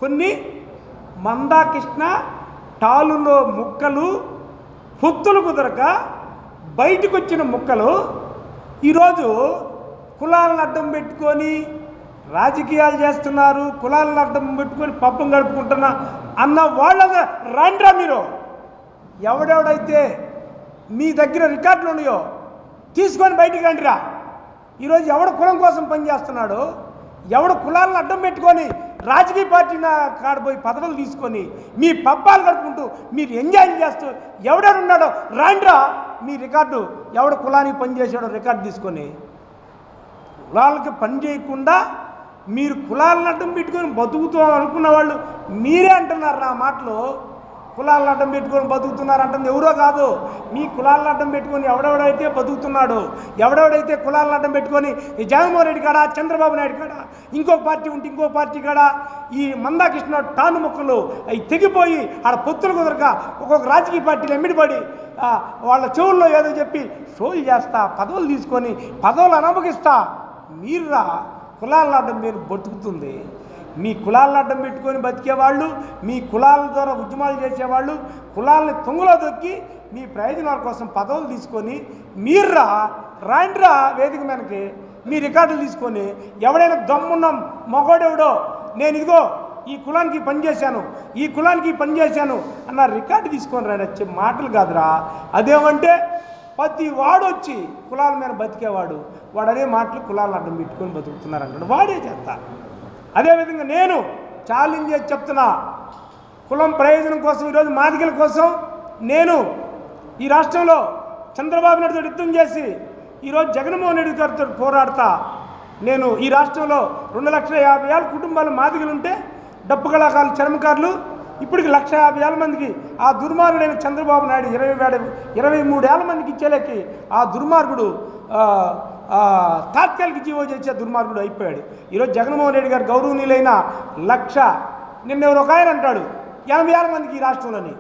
కొన్ని మందాకృష్ణ టాలులో ముక్కలు పొత్తులు కుదరక బయటకు వచ్చిన ముక్కలు ఈరోజు కులాలను అడ్డం పెట్టుకొని రాజకీయాలు చేస్తున్నారు, కులాలను అడ్డం పెట్టుకొని పప్పం గడుపుకుంటున్నా అన్న వాళ్ళ రాండ్రా మీరు. ఎవడెవడైతే మీ దగ్గర రికార్డులు ఉన్నాయో తీసుకొని బయటికి రండిరా. ఈరోజు ఎవడ కులం కోసం పనిచేస్తున్నాడో, ఎవడ కులాలను అడ్డం పెట్టుకొని రాజకీయ పార్టీ కాడిపోయి పదవులు తీసుకొని మీ పబ్బాలు గడుపుకుంటూ మీరు ఎంజాయ్ చేస్తూ ఎవడెవడున్నాడో రాండ్రా. మీ రికార్డు ఎవడ కులానికి పనిచేసాడో రికార్డు తీసుకొని. కులాలకి పని చేయకుండా మీరు కులాలను అడ్డం పెట్టుకొని బతుకుతూ అనుకున్న వాళ్ళు మీరే అంటున్నారు నా మాటలు. కులాలను అడ్డం పెట్టుకొని బతుకుతున్నారు అంటుంది ఎవరో కాదు, మీ కులాలను అడ్డం పెట్టుకొని ఎవడెవడైతే బతుకుతున్నాడు, ఎవడెవడైతే కులాలను అడ్డం పెట్టుకొని ఈ జగన్మోహన్ రెడ్డి కాడ, చంద్రబాబు నాయుడు కాడ, ఇంకో పార్టీ ఉంటే ఇంకో పార్టీ కాడ ఈ మందాకృష్ణ టాను మొక్కలు అవి తెగిపోయి ఆడ పొత్తులు కుదరక ఒక్కొక్క రాజకీయ పార్టీలు ఎమ్మిడిపడి వాళ్ళ చెవుల్లో ఏదో చెప్పి షోలు చేస్తా, పదవులు తీసుకొని పదవులు అనుభవిస్తా. మీరురా కులాలను అడ్డం మీరు బతుకుతుంది. మీ కులాలను అడ్డం పెట్టుకొని బతికేవాళ్ళు, మీ కులాల ద్వారా ఉద్యమాలు చేసేవాళ్ళు, కులాలని తుంగలో దొక్కి మీ ప్రయోజనాల కోసం పదవులు తీసుకొని మీర్రా రాండ్రా వేదిక మీదకి. మీ రికార్డులు తీసుకొని ఎవడైనా దమ్మున్న మగోడెవడో నేను ఇదిగో ఈ కులానికి పనిచేశాను, ఈ కులానికి పనిచేశాను అన్న రికార్డు తీసుకొని రాని వచ్చే మాటలు కాదురా. అదేమంటే ప్రతి వాడు వచ్చి కులాల మీద బతికేవాడు వాడు అనే మాటలు కులాలను అడ్డం పెట్టుకొని బతుకుతున్నారు అంటాడు, వాడే చేస్తా. అదేవిధంగా నేను ఛాలెంజ్ చేసి చెప్తున్నా, కులం ప్రయోజనం కోసం ఈరోజు మాదిగల కోసం నేను ఈ రాష్ట్రంలో చంద్రబాబు నాయుడుతో యుద్ధం చేసి ఈరోజు జగన్మోహన్ రెడ్డి గారితో పోరాడతా. నేను ఈ రాష్ట్రంలో 2,50,000 కుటుంబాలు మాదిగలు ఉంటే డప్పు కళాకారులు, చర్మకారులు ఇప్పటికి 1,50,000 మందికి ఆ దుర్మార్గుడైన చంద్రబాబు నాయుడు 23,000 మందికి ఇచ్చేలేకి ఆ దుర్మార్గుడు తాత్కాలిక జీవో చేసే దుర్మార్గుడు అయిపోయాడు. ఈరోజు జగన్మోహన్ రెడ్డి గారు గౌరవనీయులైన 1,00,000 నిన్న ఒక ఆయన అంటాడు 80,000 మందికి ఈ రాష్ట్రంలోని.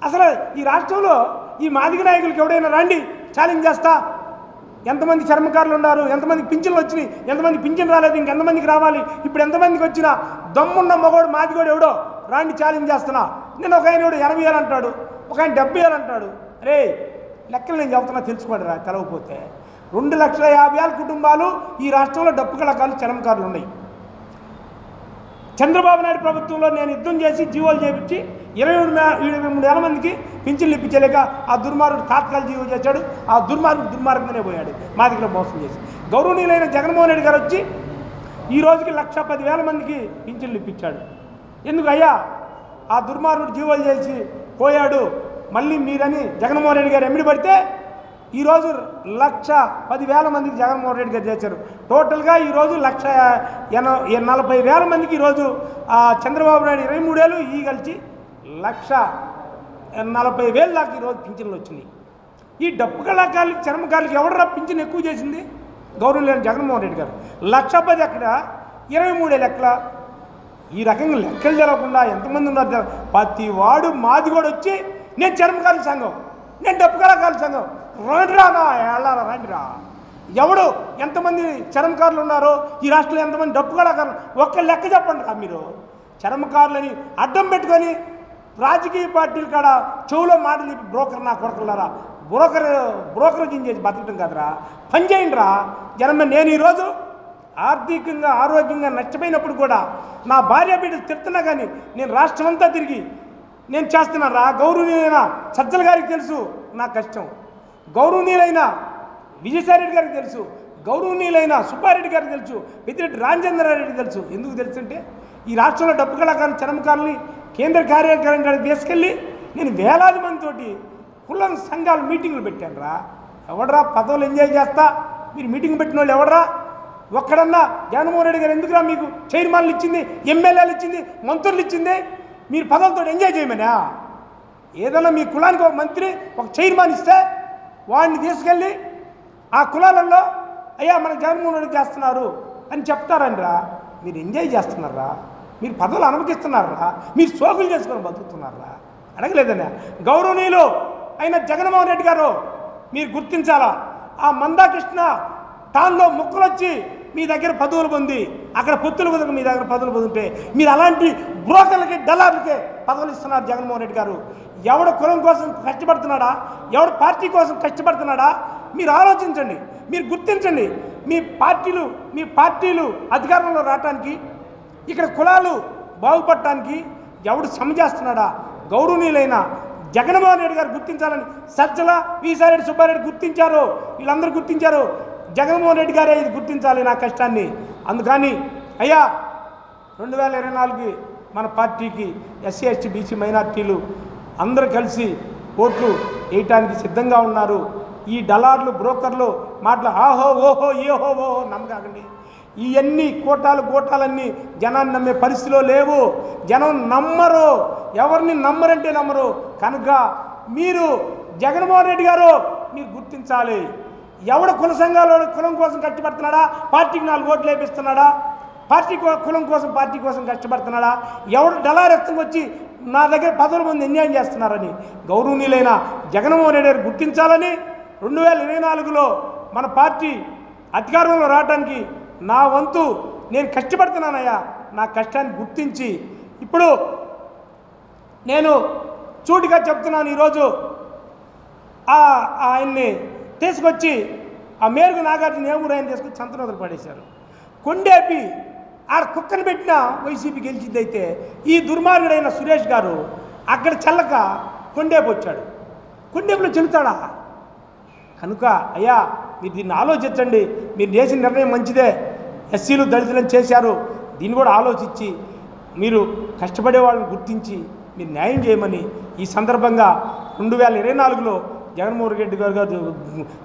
అసలు ఈ రాష్ట్రంలో ఈ మాదిగ నాయకులకి ఎవడైనా రండి ఛాలెంజ్ చేస్తా. ఎంతమంది చర్మకారులు ఉన్నారు, ఎంతమందికి పింఛన్లు వచ్చినాయి, ఎంతమంది పింఛన్ రాలేదు, ఇంకెంతమందికి రావాలి, ఇప్పుడు ఎంతమందికి వచ్చినా దమ్మున్న మగోడు మాదిగోడు ఎవడో రాండి ఛాలెంజ్ చేస్తున్నా. నేను ఒక ఆయన 80,000 అంటాడు, ఒక ఆయన 70,000 అంటాడు. అరే లెక్కలు నేను చెబుతున్నా తెలుసుకోండి రా, తెలవకపోతే 2,50,000 కుటుంబాలు ఈ రాష్ట్రంలో డప్పు కళాకారులు, చర్మకారులు ఉన్నాయి. చంద్రబాబు నాయుడు ప్రభుత్వంలో నేను యుద్ధం చేసి జీవోలు చేపించి 23,000 మందికి పింఛన్లు ఇప్పించలేక ఆ దుర్మార్గుడు తాత్కాలిక జీవో చేశాడు. ఆ దుర్మార్గంగానే పోయాడు, మా దగ్గర మోసం చేసి. గౌరవనీయులైన జగన్మోహన్ రెడ్డి గారు వచ్చి ఈ రోజుకి 1,10,000 మందికి పింఛన్లు ఇప్పించాడు. ఎందుకు అయ్యా ఆ దుర్మార్గుడు జీవోలు చేసి పోయాడు, మళ్ళీ మీరని జగన్మోహన్ రెడ్డి గారు ఎమ్మిడి పడితే ఈరోజు 1,10,000 మందికి జగన్మోహన్ రెడ్డి గారు చేశారు. టోటల్గా ఈరోజు 1,40,000 మందికి ఈరోజు చంద్రబాబు నాయుడు 23,000 ఈ కలిసి 1,40,000 దాకా ఈరోజు పింఛన్లు వచ్చినాయి. ఈ డప్పు కళాకారులకి, చర్మకారులకి ఎవడరా పింఛన్ ఎక్కువ చేసింది? గౌరవనీయులైన జగన్మోహన్ రెడ్డి గారు. 1,10,000 ఎక్కడ, 23,000 ఎక్కడ? ఈ రకంగా లెక్కలు జరగకుండా ఎంతమంది ఉన్నారు? ప్రతి వాడు మాది కూడా వచ్చి నేను చర్మకారుల సంఘం, నేను డప్పు కళాకారుల సంఘం, రండిరా నా ఏళ్ళారా రండిరా. ఎవడు ఎంతమంది చర్మకారులు ఉన్నారో ఈ రాష్ట్రంలో, ఎంతమంది డప్పు కళాకారులు ఒక్క లెక్క చెప్పండి రా. మీరు చర్మకారులని అడ్డం పెట్టుకొని రాజకీయ పార్టీలు కాడ చెవులో మాటలు చెప్పి బ్రోకర్ నా కొడుకులారా, బ్రోకరేజీని చేసి బతకటం కాదురా, పని చేయండి రా జనం. నేను ఈరోజు ఆర్థికంగా ఆరోగ్యంగా నష్టపోయినప్పుడు కూడా నా భార్య బిడ్డలు తిడుతున్నా కానీ నేను రాష్ట్రం అంతా తిరిగి నేను చేస్తున్నాను రా. గౌరవనీయులైన సజ్జల గారికి తెలుసు నా కష్టం, గౌరవనీయులైన విజయసాయిరెడ్డి గారికి తెలుసు, గౌరవనీయులైన సుబ్బారెడ్డి గారికి తెలుసు, పెద్దిరెడ్డి రామచంద్రారెడ్డి తెలుసు. ఎందుకు తెలుసు అంటే ఈ రాష్ట్రంలో డప్పు కళాకారులు, చర్మకారుల్ని కేంద్ర కార్యాలయం కాడికి తీసుకెళ్ళి నేను వేలాది మందితోటి కుల సంఘాలు మీటింగులు పెట్టాను రా. ఎవడరా పదవులు ఎంజాయ్ చేస్తా మీరు మీటింగ్ పెట్టిన వాళ్ళు ఎవడరా? ఒక్కడన్నా జగన్మోహన్ రెడ్డి గారు ఎందుకురా మీకు చైర్మన్లు ఇచ్చింది, ఎమ్మెల్యేలు ఇచ్చింది, మంత్రులు ఇచ్చింది? మీరు పదవులతో ఎంజాయ్ చేయమనా? ఏదన్నా మీ కులానికి ఒక మంత్రి, ఒక చైర్మన్ ఇస్తే వాడిని తీసుకెళ్ళి ఆ కులాలలో అయ్యా మన జగన్మోహన్ రెడ్డి చేస్తున్నారు అని చెప్తారండిరా. మీరు ఎంజాయ్ చేస్తున్నారా? మీరు పదవులు అనుమతిస్తున్నారా? మీరు సోకులు చేసుకొని బతుకుతున్నారా? అడగలేదన్నా. గౌరవనీయులు అయిన జగన్మోహన్ రెడ్డి గారు మీరు గుర్తించాలా, ఆ మందాకృష్ణ తాన్లో ముక్కలు వచ్చి మీ దగ్గర పదవులు పొంది అక్కడ పొత్తులు కుదరక మీ దగ్గర పదవులు పొందుంటే మీరు అలాంటి బ్రోకర్లకి డలార్లకే పదవులు ఇస్తున్నారు జగన్మోహన్ రెడ్డి గారు. ఎవడ కులం కోసం కష్టపడుతున్నాడా, ఎవడ పార్టీ కోసం కష్టపడుతున్నాడా మీరు ఆలోచించండి, మీరు గుర్తించండి. మీ పార్టీలు అధికారంలో రావటానికి, ఇక్కడ కులాలు బాగుపడటానికి ఎవడు శ్రమ చేస్తున్నాడా? గౌరవనీయులైన జగన్మోహన్ రెడ్డి గారు గుర్తించాలని సజ్జల వీసారెడ్డి సుబ్బారెడ్డి గుర్తించారు, వీళ్ళందరూ గుర్తించారు. జగన్మోహన్ రెడ్డి గారే ఇది గుర్తించాలి నా కష్టాన్ని. అందుకని అయ్యా 2024 మన పార్టీకి ఎస్సీ ఎస్టీ బీసీ మైనార్టీలు అందరూ కలిసి ఓట్లు వేయటానికి సిద్ధంగా ఉన్నారు. ఈ డలార్లు బ్రోకర్లు మాటలు ఆహో ఓహో ఏహో ఓహో నమ్మకండి. ఇవన్నీ కోటాలన్నీ జనాన్ని నమ్మే పరిస్థితిలో లేవు. జనం నమ్మరు, ఎవరిని నమ్మరంటే నమ్మరు. కనుక మీరు జగన్మోహన్ రెడ్డి గారు మీరు గుర్తించాలి. ఎవడ కుల సంఘాలు కులం కోసం కష్టపడుతున్నాడా, పార్టీకి 4 ఓట్లు వేపిస్తున్నాడా, కులం కోసం పార్టీ కోసం కష్టపడుతున్నాడా, ఎవడు డలారెత్తం వచ్చి నా దగ్గర పదవుల మంది అన్యాయం చేస్తున్నారని గౌరవనీయులైన జగన్మోహన్ రెడ్డి గారు గుర్తించాలని 2024లో మన పార్టీ అధికారంలో రావడానికి నా వంతు నేను కష్టపడుతున్నానయ్యా. నా కష్టాన్ని గుర్తించి ఇప్పుడు నేను చూటిగా చెప్తున్నాను. ఈరోజు ఆయన్ని తీసుకొచ్చి ఆ మేరకు నాగార్జున ఏమూరు ఆయన తీసుకొచ్చి సంతనోదలు పడేశారు. కొండేపి ఆడ కుక్కను పెట్టిన వైసీపీ గెలిచిందైతే ఈ దుర్మార్గుడైన సురేష్ గారు అక్కడ చల్లక కొండేపు వచ్చాడు. కొండేపులో చెల్లుతాడా? కనుక అయ్యా మీరు దీన్ని ఆలోచించండి. మీరు చేసిన నిర్ణయం మంచిదే. ఎస్సీలు దళితులను చేశారు. దీన్ని కూడా ఆలోచించి మీరు కష్టపడే వాళ్ళని గుర్తించి మీరు న్యాయం చేయమని ఈ సందర్భంగా 2024లో జగన్మోహన్ రెడ్డి గారు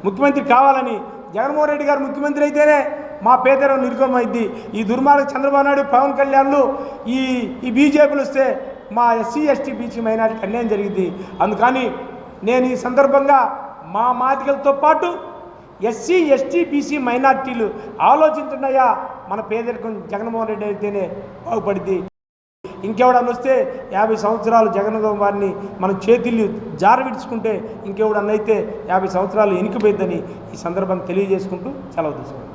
ముఖ్యమంత్రి కావాలని, జగన్మోహన్ రెడ్డి గారు ముఖ్యమంత్రి అయితేనే మా పేదరం నిర్గమైద్ది. ఈ దుర్మార్గ చంద్రబాబు నాయుడు, పవన్ కళ్యాణ్లు ఈ బీజేపీలు వస్తే మా ఎస్సీ ఎస్టీ బీసీ మైనారిటీకి అన్యాయం జరిగింది. అందుకని నేను ఈ సందర్భంగా మా మాదిగలతో పాటు ఎస్సీ ఎస్టీ బీసీ మైనార్టీలు ఆలోచించున్నాయా. మన పేదరికం జగన్మోహన్ రెడ్డి అయితేనే బాగుపడింది. ఇంకెవడన్నా వస్తే 50 సంవత్సరాలు జగన్ వారిని మనం చేతులు జారవిడ్చుకుంటే ఇంకెవడన్నైతే 50 సంవత్సరాలు ఎనికిపోయిద్దని ఈ సందర్భంగా తెలియజేసుకుంటూ సెలవు తీసుకుంటాం.